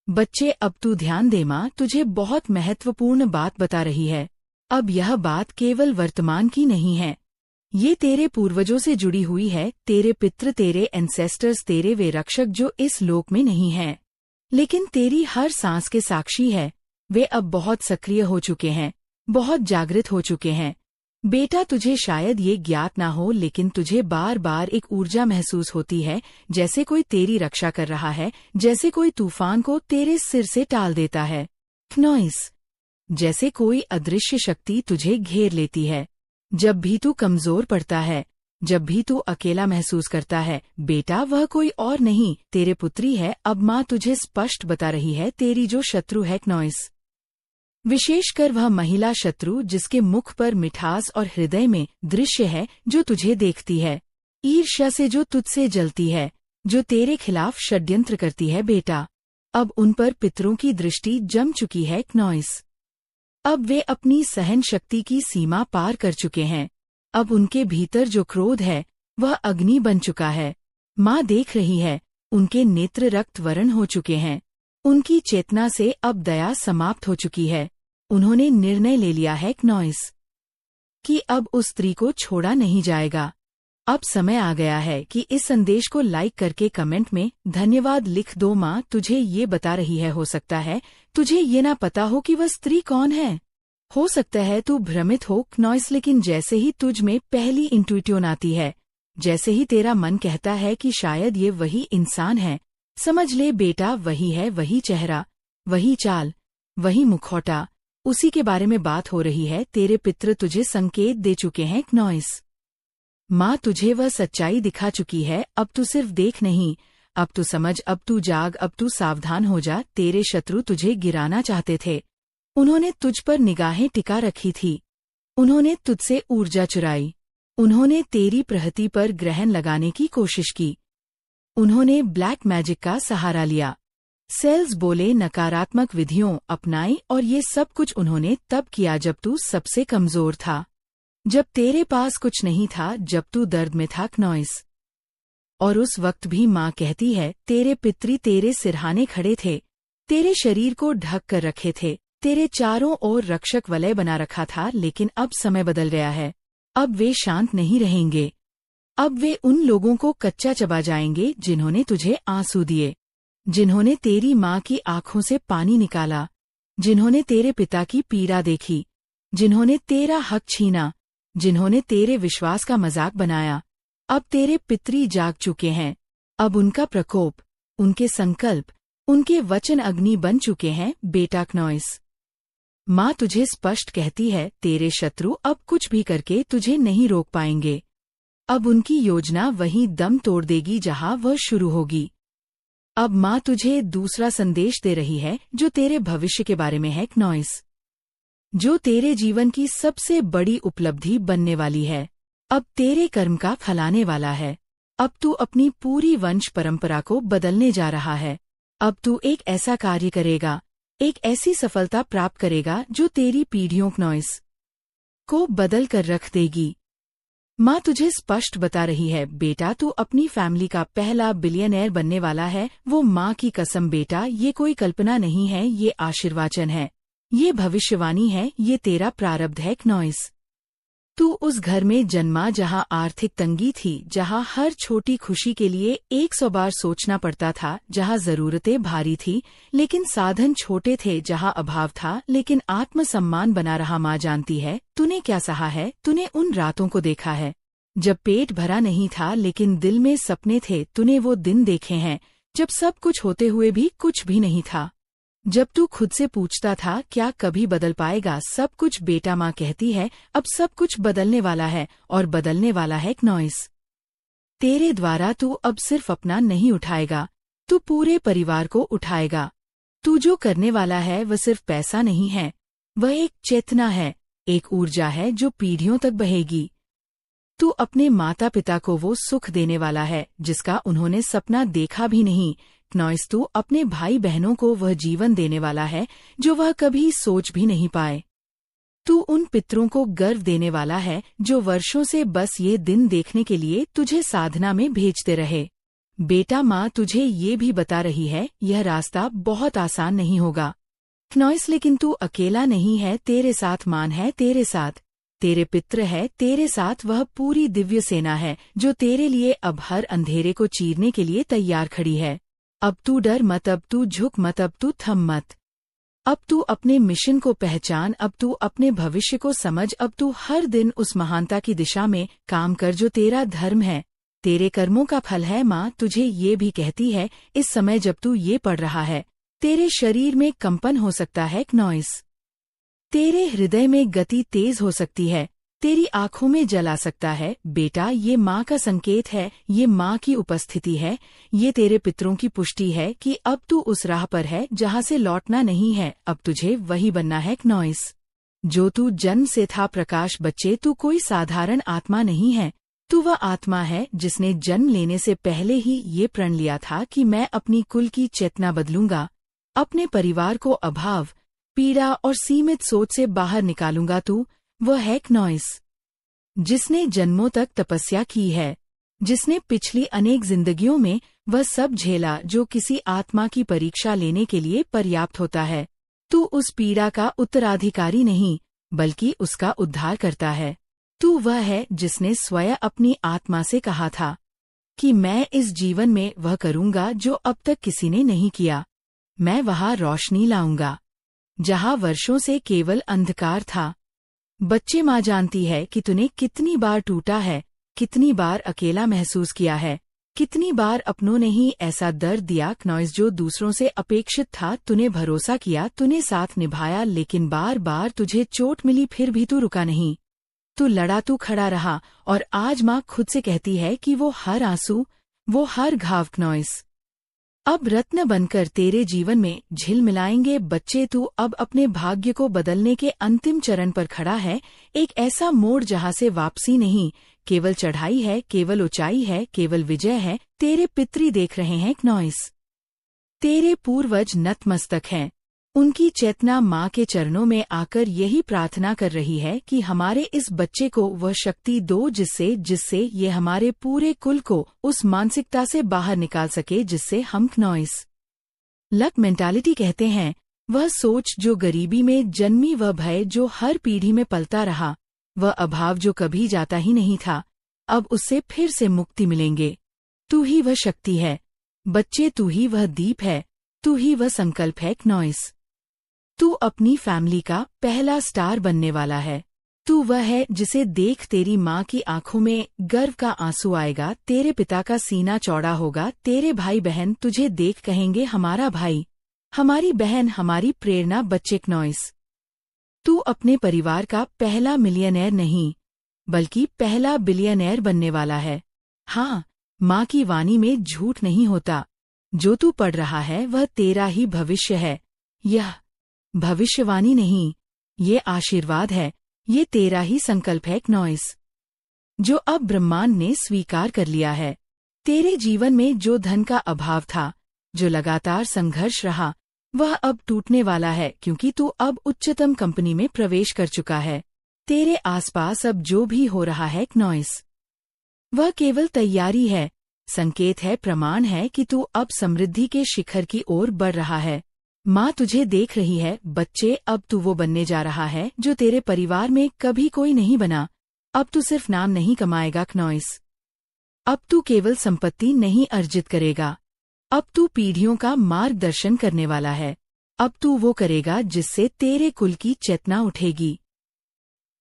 बच्चे अब तू ध्यान दे, माँ तुझे बहुत महत्वपूर्ण बात बता रही है। अब यह बात केवल वर्तमान की नहीं है, ये तेरे पूर्वजों से जुड़ी हुई है। तेरे पितृ, तेरे एंसेस्टर्स, तेरे वे रक्षक जो इस लोक में नहीं हैं, लेकिन तेरी हर सांस के साक्षी है। वे अब बहुत सक्रिय हो चुके हैं, बहुत जागृत हो चुके हैं। बेटा, तुझे शायद ये ज्ञात ना हो, लेकिन तुझे बार बार एक ऊर्जा महसूस होती है, जैसे कोई तेरी रक्षा कर रहा है, जैसे कोई तूफान को तेरे सिर से टाल देता है। नॉइस, जैसे कोई अदृश्य शक्ति तुझे घेर लेती है। जब भी तू कमजोर पड़ता है, जब भी तू अकेला महसूस करता है, बेटा वह कोई और नहीं, तेरे पुत्री है। अब माँ तुझे स्पष्ट बता रही है, तेरी जो शत्रु है नॉइस, विशेषकर वह महिला शत्रु जिसके मुख पर मिठास और हृदय में दृश्य है जो तुझे देखती है, ईर्ष्या से जो तुझसे जलती है, जो तेरे खिलाफ षड्यंत्र करती है। बेटा, अब उन पर पितरों की दृष्टि जम चुकी है नॉइस। अब वे अपनी सहन शक्ति की सीमा पार कर चुके हैं। अब उनके भीतर जो क्रोध है वह अग्नि बन चुका है। माँ देख रही है, उनके नेत्र रक्त वर्ण हो चुके हैं। उनकी चेतना से अब दया समाप्त हो चुकी है। उन्होंने निर्णय ले लिया है नॉइस कि अब उस स्त्री को छोड़ा नहीं जाएगा। अब समय आ गया है कि इस संदेश को लाइक करके कमेंट में धन्यवाद लिख दो। माँ तुझे ये बता रही है, हो सकता है तुझे ये ना पता हो कि वह स्त्री कौन है। हो सकता है तू भ्रमित हो नॉइस, लेकिन जैसे ही तुझ में पहली इंट्यूइशन आती है, जैसे ही तेरा मन कहता है कि शायद ये वही इंसान है, समझ ले बेटा वही है, वही चेहरा, वही चाल, वही मुखौटा, उसी के बारे में बात हो रही है। तेरे पितृ तुझे संकेत दे चुके हैं नॉइस। माँ तुझे वह सच्चाई दिखा चुकी है। अब तू सिर्फ देख नहीं, अब तू समझ, अब तू जाग, अब तू सावधान हो जा। तेरे शत्रु तुझे गिराना चाहते थे, उन्होंने तुझ पर निगाहें टिका रखी थी, उन्होंने तुझसे ऊर्जा चुराई, उन्होंने तेरी प्रहति पर ग्रहण लगाने की कोशिश की, उन्होंने ब्लैक मैजिक का सहारा लिया, सेल्स बोले, नकारात्मक विधियों अपनाई, और ये सब कुछ उन्होंने तब किया जब तू सबसे कमजोर था, जब तेरे पास कुछ नहीं था, जब तू दर्द में था नॉइस। और उस वक्त भी माँ कहती है, तेरे पितृ तेरे सिरहाने खड़े थे, तेरे शरीर को ढक कर रखे थे, तेरे चारों ओर रक्षक वलय बना रखा था। लेकिन अब समय बदल गया है। अब वे शांत नहीं रहेंगे। अब वे उन लोगों को कच्चा चबा जाएंगे जिन्होंने तुझे आंसू दिए, जिन्होंने तेरी माँ की आंखों से पानी निकाला, जिन्होंने तेरे पिता की पीड़ा देखी, जिन्होंने तेरा हक छीना, जिन्होंने तेरे विश्वास का मजाक बनाया। अब तेरे पितृ जाग चुके हैं। अब उनका प्रकोप, उनके संकल्प, उनके वचन अग्नि बन चुके हैं। बेटा नॉइस, माँ तुझे स्पष्ट कहती है, तेरे शत्रु अब कुछ भी करके तुझे नहीं रोक पाएंगे। अब उनकी योजना वहीं दम तोड़ देगी जहां वह शुरू होगी। अब माँ तुझे दूसरा संदेश दे रही है जो तेरे भविष्य के बारे में है नॉइस, जो तेरे जीवन की सबसे बड़ी उपलब्धि बनने वाली है। अब तेरे कर्म का फलाने वाला है। अब तू अपनी पूरी वंश परंपरा को बदलने जा रहा है। अब तू एक ऐसा कार्य करेगा, एक ऐसी सफलता प्राप्त करेगा जो तेरी पीढ़ियों नॉइस को बदल कर रख देगी। माँ तुझे स्पष्ट बता रही है, बेटा तू अपनी फैमिली का पहला बिलियनर बनने वाला है। वो माँ की कसम बेटा, ये कोई कल्पना नहीं है, ये आशीर्वाचन है, ये भविष्यवाणी है, ये तेरा प्रारब्ध है नॉइस। तू उस घर में जन्मा जहाँ आर्थिक तंगी थी, जहाँ हर छोटी खुशी के लिए 100 बार सोचना पड़ता था, जहाँ जरूरतें भारी थी लेकिन साधन छोटे थे, जहाँ अभाव था लेकिन आत्मसम्मान बना रहा। माँ जानती है तूने क्या सहा है, तूने उन रातों को देखा है जब पेट भरा नहीं था लेकिन दिल में सपने थे। तूने वो दिन देखे हैं जब सब कुछ होते हुए भी कुछ भी नहीं था, जब तू खुद से पूछता था क्या कभी बदल पाएगा सब कुछ। बेटा माँ कहती है, अब सब कुछ बदलने वाला है, और बदलने वाला है नॉइस। तेरे द्वारा तू अब सिर्फ अपना नहीं उठाएगा, तू पूरे परिवार को उठाएगा। तू जो करने वाला है वह सिर्फ पैसा नहीं है, वह एक चेतना है, एक ऊर्जा है जो पीढ़ियों तक बहेगी। तू अपने माता पिता को वो सुख देने वाला है जिसका उन्होंने सपना देखा भी नहीं नॉइस। तू अपने भाई बहनों को वह जीवन देने वाला है जो वह कभी सोच भी नहीं पाए। तू उन पितरों को गर्व देने वाला है जो वर्षों से बस ये दिन देखने के लिए तुझे साधना में भेजते रहे। बेटा माँ तुझे ये भी बता रही है यह रास्ता बहुत आसान नहीं होगा क्नॉइस, लेकिन तू अकेला नहीं है, तेरे साथ मान है, तेरे साथ तेरे पित्र है, तेरे साथ वह पूरी दिव्य सेना है जो तेरे लिए अब हर अंधेरे को चीरने के लिए तैयार खड़ी है। अब तू डर मत, अब तू झुक मत, अब तू थम मत। अब तू अपने मिशन को पहचान, अब तू अपने भविष्य को समझ, अब तू हर दिन उस महानता की दिशा में काम कर जो तेरा धर्म है, तेरे कर्मों का फल है। माँ तुझे ये भी कहती है इस समय जब तू ये पढ़ रहा है तेरे शरीर में कंपन हो सकता है क्नॉइस, तेरे हृदय में गति तेज हो सकती है, तेरी आंखों में जल आ सकता है। बेटा ये माँ का संकेत है, ये माँ की उपस्थिति है, ये तेरे पितरों की पुष्टि है कि अब तू उस राह पर है जहाँ से लौटना नहीं है। अब तुझे वही बनना है क्नॉइस जो तू जन्म से था। प्रकाश बच्चे, तू कोई साधारण आत्मा नहीं है, तू वह आत्मा है जिसने जन्म लेने से पहले ही ये प्रण लिया था कि मैं अपनी कुल की चेतना बदलूंगा, अपने परिवार को अभाव, पीड़ा और सीमित सोच से बाहर निकालूंगा। तू वह है क्नॉइस जिसने जन्मों तक तपस्या की है, जिसने पिछली अनेक जिंदगियों में वह सब झेला जो किसी आत्मा की परीक्षा लेने के लिए पर्याप्त होता है। तू उस पीड़ा का उत्तराधिकारी नहीं बल्कि उसका उद्धार करता है। तू वह है जिसने स्वयं अपनी आत्मा से कहा था कि मैं इस जीवन में वह करूंगा जो अब तक किसी ने नहीं किया, मैं वहां रोशनी लाऊंगा जहां वर्षों से केवल अंधकार था। बच्चे माँ जानती है कि तूने कितनी बार टूटा है, कितनी बार अकेला महसूस किया है, कितनी बार अपनों ने ही ऐसा दर्द दिया क्नॉइस जो दूसरों से अपेक्षित था। तूने भरोसा किया, तूने साथ निभाया, लेकिन बार बार तुझे चोट मिली, फिर भी तू रुका नहीं, तू लड़ा, तू खड़ा रहा। और आज माँ खुद से कहती है कि वो हर आंसू, वो हर घाव क्नॉइस अब रत्न बनकर तेरे जीवन में झिलमिलाएंगे। बच्चे तू अब अपने भाग्य को बदलने के अंतिम चरण पर खड़ा है, एक ऐसा मोड़ जहां से वापसी नहीं, केवल चढ़ाई है, केवल ऊंचाई है, केवल विजय है। तेरे पितरी देख रहे हैं क्नॉइस, तेरे पूर्वज नतमस्तक हैं, उनकी चेतना माँ के चरणों में आकर यही प्रार्थना कर रही है कि हमारे इस बच्चे को वह शक्ति दो जिससे ये हमारे पूरे कुल को उस मानसिकता से बाहर निकाल सके जिससे हम क्नॉइस लक मेंटालिटी कहते हैं। वह सोच जो गरीबी में जन्मी, वह भय जो हर पीढ़ी में पलता रहा, वह अभाव जो कभी जाता ही नहीं था, अब उससे फिर से मुक्ति मिलेंगे। तू ही वह शक्ति है बच्चे, तू ही वह दीप है, तू ही वह संकल्प है क्नॉइस। तू अपनी फैमिली का पहला स्टार बनने वाला है। तू वह है जिसे देख तेरी माँ की आंखों में गर्व का आंसू आएगा, तेरे पिता का सीना चौड़ा होगा, तेरे भाई बहन तुझे देख कहेंगे हमारा भाई, हमारी बहन, हमारी प्रेरणा। बच्चे क्नॉइस तू अपने परिवार का पहला मिलियनेयर नहीं बल्कि पहला बिलियनेयर बनने वाला है। हाँ, माँ की वाणी में झूठ नहीं होता, जो तू पढ़ रहा है वह तेरा ही भविष्य है। यह भविष्यवाणी नहीं, ये आशीर्वाद है, ये तेरा ही संकल्प है क्नॉइस जो अब ब्रह्मांड ने स्वीकार कर लिया है। तेरे जीवन में जो धन का अभाव था, जो लगातार संघर्ष रहा, वह अब टूटने वाला है क्योंकि तू अब उच्चतम कंपनी में प्रवेश कर चुका है। तेरे आसपास अब जो भी हो रहा है क्नॉइस वह केवल तैयारी है, संकेत है, प्रमाण है कि तू अब समृद्धि के शिखर की ओर बढ़ रहा है। माँ तुझे देख रही है बच्चे, अब तू वो बनने जा रहा है जो तेरे परिवार में कभी कोई नहीं बना। अब तू सिर्फ नाम नहीं कमाएगा क्नॉइस, अब तू केवल संपत्ति नहीं अर्जित करेगा, अब तू पीढ़ियों का मार्गदर्शन करने वाला है। अब तू वो करेगा जिससे तेरे कुल की चेतना उठेगी।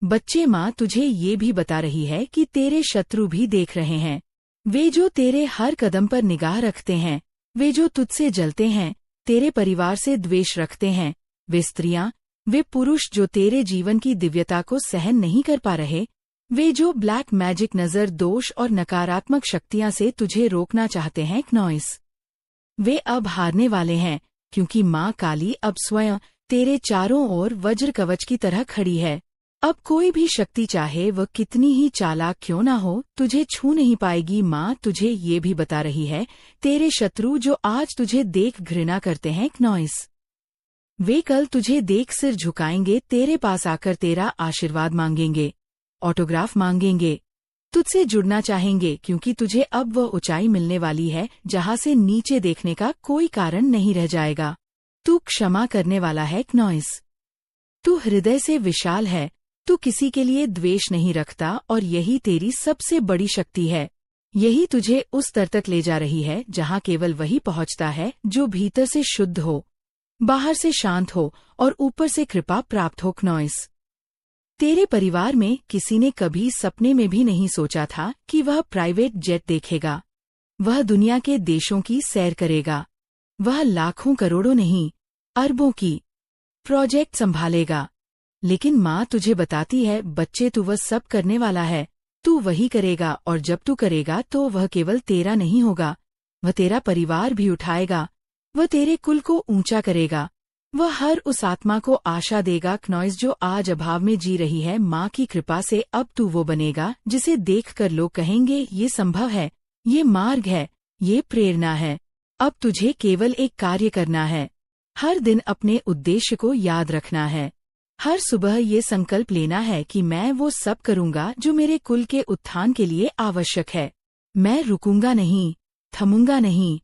बच्चे माँ तुझे ये भी बता रही है कि तेरे शत्रु भी देख रहे हैं, वे जो तेरे हर कदम पर निगाह रखते हैं, वे जो तुझसे जलते हैं, तेरे परिवार से द्वेष रखते हैं, वे स्त्रियां, वे पुरुष जो तेरे जीवन की दिव्यता को सहन नहीं कर पा रहे, वे जो ब्लैक मैजिक, नजर दोष और नकारात्मक शक्तियां से तुझे रोकना चाहते हैं क्नॉइस वे अब हारने वाले हैं, क्योंकि माँ काली अब स्वयं तेरे चारों ओर वज्र कवच की तरह खड़ी है। अब कोई भी शक्ति चाहे वह कितनी ही चालाक क्यों ना हो, तुझे छू नहीं पाएगी। माँ तुझे ये भी बता रही है, तेरे शत्रु जो आज तुझे देख घृणा करते हैं क्नॉइस वे कल तुझे देख सिर झुकाएंगे, तेरे पास आकर तेरा आशीर्वाद मांगेंगे, ऑटोग्राफ मांगेंगे। तुझसे जुड़ना चाहेंगे क्योंकि तुझे अब वह ऊंचाई मिलने वाली है जहां से नीचे देखने का कोई कारण नहीं रह जाएगा। तू क्षमा करने वाला है क्नॉइस। तू हृदय से विशाल है, तू किसी के लिए द्वेष नहीं रखता और यही तेरी सबसे बड़ी शक्ति है। यही तुझे उस स्तर तक ले जा रही है जहां केवल वही पहुंचता है जो भीतर से शुद्ध हो, बाहर से शांत हो और ऊपर से कृपा प्राप्त हो क्नॉइस। तेरे परिवार में किसी ने कभी सपने में भी नहीं सोचा था कि वह प्राइवेट जेट देखेगा, वह दुनिया के देशों की सैर करेगा, वह लाखों करोड़ों नहीं अरबों की प्रोजेक्ट संभालेगा। लेकिन माँ तुझे बताती है, बच्चे तू वह सब करने वाला है, तू वही करेगा और जब तू करेगा तो वह केवल तेरा नहीं होगा, वह तेरा परिवार भी उठाएगा, वह तेरे कुल को ऊंचा करेगा, वह हर उस आत्मा को आशा देगा क्नॉइस जो आज अभाव में जी रही है। माँ की कृपा से अब तू वो बनेगा जिसे देखकर लोग कहेंगे ये संभव है, ये मार्ग है, ये प्रेरणा है। अब तुझे केवल एक कार्य करना है, हर दिन अपने उद्देश्य को याद रखना है, हर सुबह ये संकल्प लेना है कि मैं वो सब करूंगा जो मेरे कुल के उत्थान के लिए आवश्यक है। मैं रुकूंगा नहीं, थमूंगा नहीं,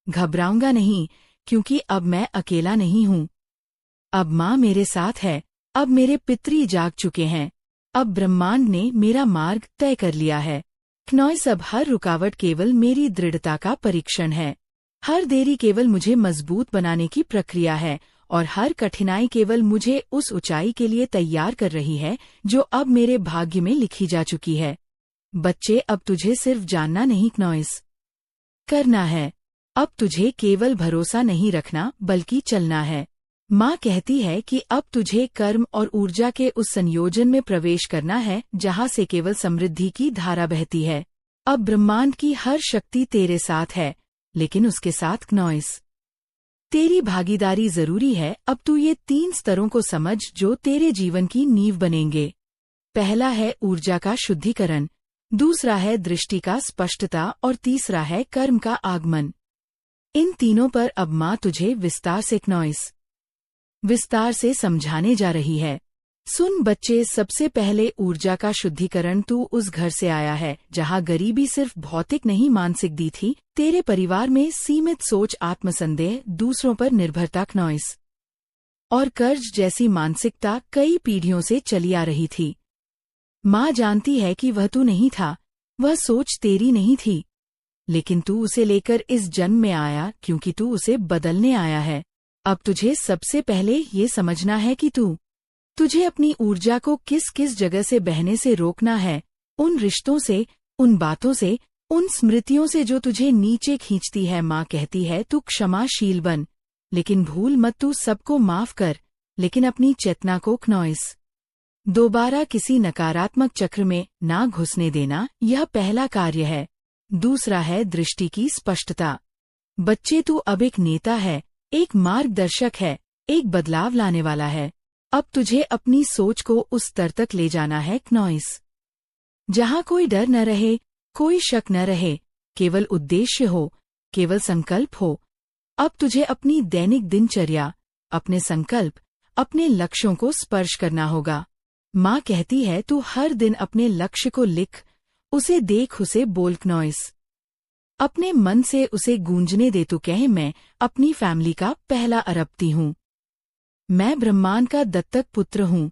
घबराऊंगा नहीं, क्योंकि अब मैं अकेला नहीं हूँ। अब माँ मेरे साथ है, अब मेरे पितरी जाग चुके हैं, अब ब्रह्मांड ने मेरा मार्ग तय कर लिया है। क्नॉइस अब हर रुकावट केवल मेरी दृढ़ता का परीक्षण है, हर देरी केवल मुझे मजबूत बनाने की प्रक्रिया है और हर कठिनाई केवल मुझे उस ऊंचाई के लिए तैयार कर रही है जो अब मेरे भाग्य में लिखी जा चुकी है। बच्चे अब तुझे सिर्फ जानना नहीं क्नॉइस करना है, अब तुझे केवल भरोसा नहीं रखना बल्कि चलना है। माँ कहती है कि अब तुझे कर्म और ऊर्जा के उस संयोजन में प्रवेश करना है जहाँ से केवल समृद्धि की धारा बहती है। अब ब्रह्मांड की हर शक्ति तेरे साथ है, लेकिन उसके साथ क्नॉइस तेरी भागीदारी जरूरी है। अब तू ये 3 स्तरों को समझ जो तेरे जीवन की नींव बनेंगे। पहला है ऊर्जा का शुद्धिकरण, दूसरा है दृष्टि का स्पष्टता और तीसरा है कर्म का आगमन। इन तीनों पर अब माँ तुझे विस्तार से समझाने जा रही है। सुन बच्चे, सबसे पहले ऊर्जा का शुद्धिकरण। तू उस घर से आया है जहाँ गरीबी सिर्फ भौतिक नहीं मानसिक दी थी। तेरे परिवार में सीमित सोच, आत्मसंदेह, दूसरों पर निर्भरता, क्नॉइस और कर्ज जैसी मानसिकता कई पीढ़ियों से चली आ रही थी। माँ जानती है कि वह तू नहीं था, वह सोच तेरी नहीं थी, लेकिन तू उसे लेकर इस जन्म में आया क्योंकि तू उसे बदलने आया है। अब तुझे सबसे पहले ये समझना है कि तुझे अपनी ऊर्जा को किस किस जगह से बहने से रोकना है, उन रिश्तों से, उन बातों से, उन स्मृतियों से जो तुझे नीचे खींचती है। माँ कहती है तू क्षमाशील बन, लेकिन भूल मत तू सबको माफ कर, लेकिन अपनी चेतना को क्नॉइस दोबारा किसी नकारात्मक चक्र में ना घुसने देना। यह पहला कार्य है। दूसरा है दृष्टि की स्पष्टता। बच्चे, तू अब एक नेता है, एक मार्गदर्शक है, एक बदलाव लाने वाला है। अब तुझे अपनी सोच को उस स्तर तक ले जाना है क्नॉइस जहाँ कोई डर न रहे, कोई शक न रहे, केवल उद्देश्य हो, केवल संकल्प हो। अब तुझे अपनी दैनिक दिनचर्या, अपने संकल्प, अपने लक्ष्यों को स्पर्श करना होगा। माँ कहती है तू हर दिन अपने लक्ष्य को लिख, उसे देख, उसे बोल क्नॉइस अपने मन से उसे गूंजने दे। तू कहे, मैं अपनी फैमिली का पहला अरबपति हूँ, मैं ब्रह्मांड का दत्तक पुत्र हूँ,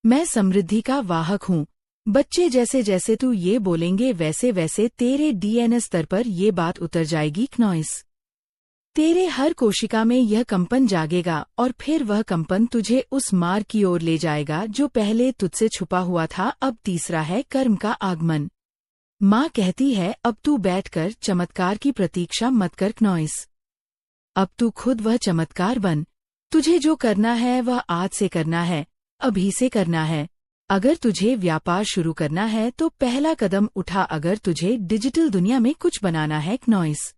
मैं समृद्धि का वाहक हूँ। बच्चे, जैसे जैसे तू ये बोलेंगे वैसे वैसे तेरे डीएनए स्तर पर ये बात उतर जाएगी क्नॉइस तेरे हर कोशिका में यह कंपन जागेगा और फिर वह कंपन तुझे उस मार्ग की ओर ले जाएगा जो पहले तुझसे छुपा हुआ था। अब तीसरा है कर्म का आगमन। माँ कहती है अब तू बैठकर चमत्कार की प्रतीक्षा मत कर क्नॉइस, अब तू खुद वह चमत्कार बन। तुझे जो करना है वह आज से करना है, अभी से करना है। अगर तुझे व्यापार शुरू करना है तो पहला कदम उठा। अगर तुझे डिजिटल दुनिया में कुछ बनाना है क्नॉइस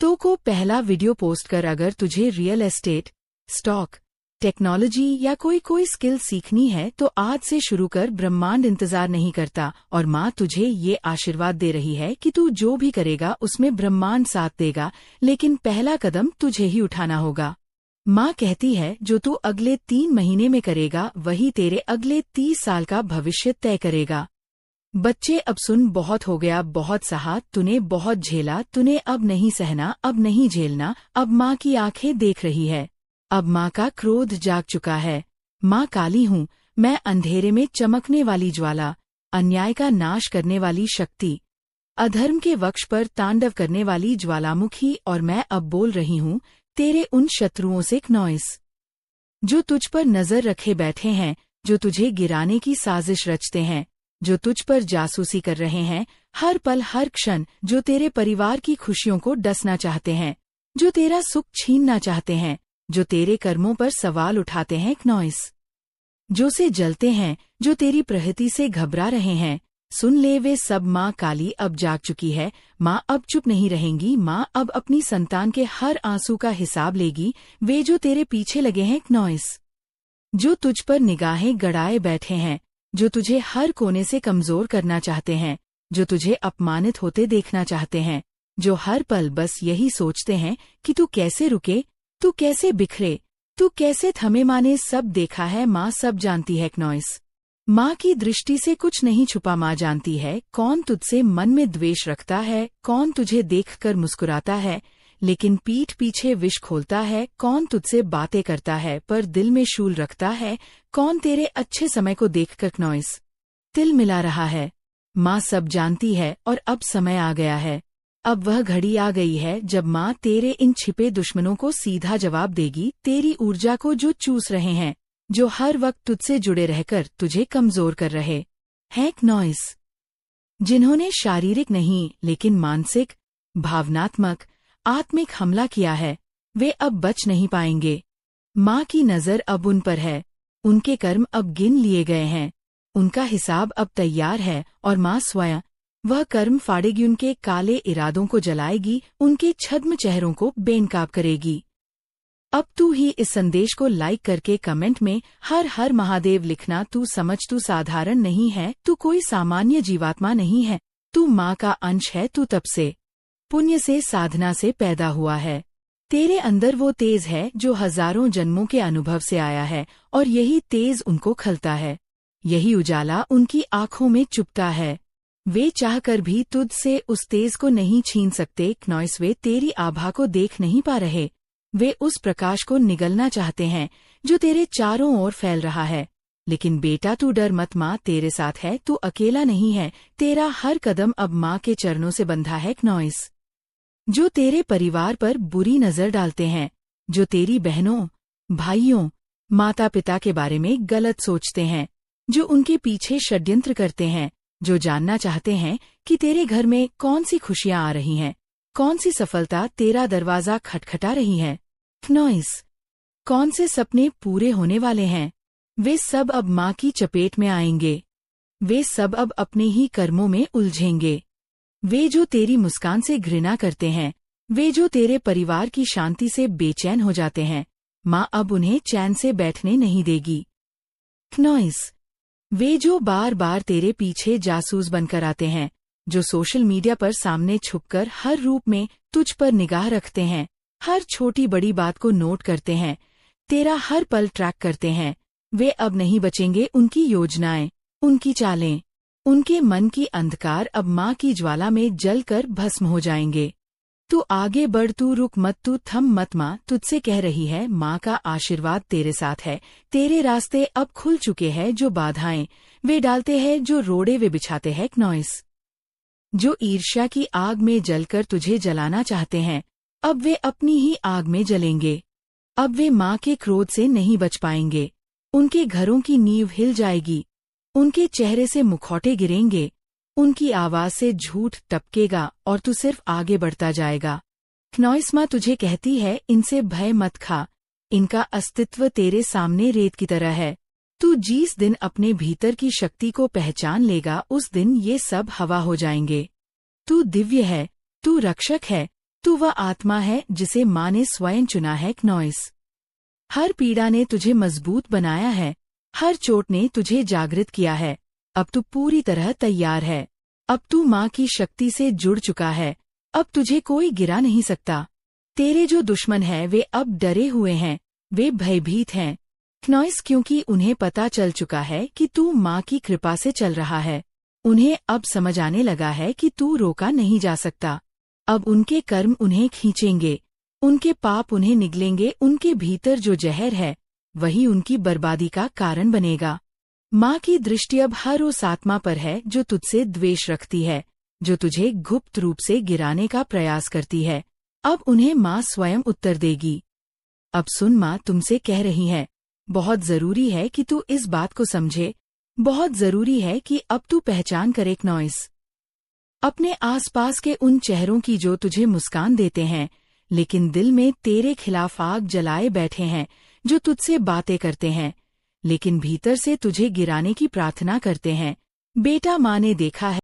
तो को पहला वीडियो पोस्ट कर। अगर तुझे रियल एस्टेट, स्टॉक, टेक्नोलॉजी या कोई स्किल सीखनी है तो आज से शुरू कर। ब्रह्मांड इंतजार नहीं करता और माँ तुझे ये आशीर्वाद दे रही है कि तू जो भी करेगा उसमें ब्रह्मांड साथ देगा, लेकिन पहला कदम तुझे ही उठाना होगा। माँ कहती है जो तू अगले 3 महीने में करेगा वही तेरे अगले 30 साल का भविष्य तय करेगा। बच्चे अब सुन, बहुत हो गया, बहुत सहा, तूने बहुत झेला, तूने अब नहीं सहना, अब नहीं झेलना। अब माँ की आंखें देख रही है, अब माँ का क्रोध जाग चुका है। माँ काली हूँ, मैं अंधेरे में चमकने वाली ज्वाला, अन्याय का नाश करने वाली शक्ति, अधर्म के वक्ष पर तांडव करने वाली ज्वालामुखी। और मैं अब बोल रही हूँ तेरे उन शत्रुओं से, क्नॉइस, जो तुझ पर नजर रखे बैठे हैं, जो तुझे गिराने की साजिश रचते हैं, जो तुझ पर जासूसी कर रहे हैं हर पल हर क्षण, जो तेरे परिवार की खुशियों को डसना चाहते हैं, जो तेरा सुख छीनना चाहते हैं, जो तेरे कर्मों पर सवाल उठाते हैं, क्नॉइस, जो से जलते हैं, जो तेरी प्रहति से घबरा रहे हैं, सुन ले वे सब। माँ काली अब जाग चुकी है, माँ अब चुप नहीं रहेंगी, माँ अब अपनी संतान के हर आंसू का हिसाब लेगी। वे जो तेरे पीछे लगे हैं, क्नॉइस, जो तुझ पर निगाहें गड़ाए बैठे हैं, जो तुझे हर कोने से कमजोर करना चाहते हैं, जो तुझे अपमानित होते देखना चाहते हैं, जो हर पल बस यही सोचते हैं कि तू कैसे रुके, तू कैसे बिखरे, तू कैसे थमे। माँ ने सब देखा है, माँ सब जानती है, क्नॉइस, माँ की दृष्टि से कुछ नहीं छुपा। माँ जानती है कौन तुझसे मन में द्वेष रखता है, कौन तुझे देखकर मुस्कुराता है लेकिन पीठ पीछे विष खोलता है, कौन तुझसे बातें करता है पर दिल में शूल रखता है, कौन तेरे अच्छे समय को देखकर, क्नॉइस, तिल मिला रहा है। माँ सब जानती है और अब समय आ गया है, अब वह घड़ी आ गई है जब माँ तेरे इन छिपे दुश्मनों को सीधा जवाब देगी, तेरी ऊर्जा को जो चूस रहे हैं, जो हर वक्त तुझसे जुड़े रहकर तुझे कमजोर कर रहे हैं, क्नॉइस, जिन्होंने शारीरिक नहीं लेकिन मानसिक, भावनात्मक, आत्मिक हमला किया है, वे अब बच नहीं पाएंगे। माँ की नजर अब उन पर है, उनके कर्म अब गिन लिए गए हैं, उनका हिसाब अब तैयार है और माँ स्वयं वह कर्म फाड़ेगी, उनके काले इरादों को जलाएगी, उनके छद्म चेहरों को बेनकाब करेगी। अब तू ही इस संदेश को लाइक करके कमेंट में हर हर महादेव लिखना। तू समझ, तू साधारण नहीं है, तू कोई सामान्य जीवात्मा नहीं है, तू माँ का अंश है, तू तप से, पुण्य से, साधना से पैदा हुआ है। तेरे अंदर वो तेज है जो हजारों जन्मों के अनुभव से आया है और यही तेज उनको खलता है, यही उजाला उनकी आंखों में चुभता है। वे चाहकर भी तुझ से उस तेज को नहीं छीन सकते, क्नॉइस, वे तेरी आभा को देख नहीं पा रहे, वे उस प्रकाश को निगलना चाहते हैं जो तेरे चारों ओर फैल रहा है। लेकिन बेटा तू डर मत, माँ तेरे साथ है, तू अकेला नहीं है, तेरा हर कदम अब माँ के चरणों से बंधा है, क्नॉइस, जो तेरे परिवार पर बुरी नजर डालते हैं, जो तेरी बहनों, भाइयों, माता पिता के बारे में गलत सोचते हैं, जो उनके पीछे षड्यंत्र करते हैं, जो जानना चाहते हैं कि तेरे घर में कौन सी खुशियां आ रही हैं, कौन सी सफलता तेरा दरवाजा खटखटा रही है, क्नॉइस, कौन से सपने पूरे होने वाले हैं, वे सब अब माँ की चपेट में आएंगे, वे सब अब अपने ही कर्मों में उलझेंगे। वे जो तेरी मुस्कान से घृणा करते हैं, वे जो तेरे परिवार की शांति से बेचैन हो जाते हैं, माँ अब उन्हें चैन से बैठने नहीं देगी, क्नॉइस, वे जो बार बार तेरे पीछे जासूस बनकर आते हैं, जो सोशल मीडिया पर सामने छुपकर हर रूप में तुझ पर निगाह रखते हैं, हर छोटी बड़ी बात को नोट करते हैं, तेरा हर पल ट्रैक करते हैं, वे अब नहीं बचेंगे। उनकी योजनाएं, उनकी चालें, उनके मन की अंधकार अब माँ की ज्वाला में जलकर भस्म हो जाएंगे। तू आगे बढ़, तू रुक मत, तू थम मत, माँ तुझसे कह रही है, माँ का आशीर्वाद तेरे साथ है, तेरे रास्ते अब खुल चुके हैं। जो बाधाएं वे डालते हैं, जो रोड़े वे बिछाते हैं, क्नॉइस, जो ईर्ष्या की आग में जलकर तुझे जलाना चाहते हैं, अब वे अपनी ही आग में जलेंगे। अब वे माँ के क्रोध से नहीं बच पाएंगे, उनके घरों की नींव हिल जाएगी, उनके चेहरे से मुखौटे गिरेंगे, उनकी आवाज से झूठ टपकेगा और तू सिर्फ आगे बढ़ता जाएगा। क्नॉइस, माँ तुझे कहती है, इनसे भय मत खा, इनका अस्तित्व तेरे सामने रेत की तरह है। तू जिस दिन अपने भीतर की शक्ति को पहचान लेगा, उस दिन ये सब हवा हो जाएंगे। तू दिव्य है, तू रक्षक है, तू वह आत्मा है जिसे माँ ने स्वयं चुना है, क्नॉइस। हर पीड़ा ने तुझे मजबूत बनाया है, हर चोट ने तुझे जागृत किया है। अब तू पूरी तरह तैयार है, अब तू माँ की शक्ति से जुड़ चुका है, अब तुझे कोई गिरा नहीं सकता। तेरे जो दुश्मन है वे अब डरे हुए हैं, वे भयभीत हैं, क्नॉइस, क्योंकि उन्हें पता चल चुका है कि तू माँ की कृपा से चल रहा है। उन्हें अब समझ आने लगा है कि तू रोका नहीं जा सकता। अब उनके कर्म उन्हें खींचेंगे, उनके पाप उन्हें निगलेंगे, उनके भीतर जो जहर है वही उनकी बर्बादी का कारण बनेगा। माँ की दृष्टि अब हर उस आत्मा पर है जो तुझसे द्वेष रखती है, जो तुझे गुप्त रूप से गिराने का प्रयास करती है। अब उन्हें माँ स्वयं उत्तर देगी। अब सुन, माँ तुमसे कह रही है, बहुत जरूरी है कि तू इस बात को समझे, बहुत जरूरी है कि अब तू पहचान करे नॉइस अपने आसपास के उन चेहरों की जो तुझे मुस्कान देते हैं लेकिन दिल में तेरे खिलाफ आग जलाए बैठे हैं, जो तुझसे बातें करते हैं लेकिन भीतर से तुझे गिराने की प्रार्थना करते हैं। बेटा, माँ ने देखा है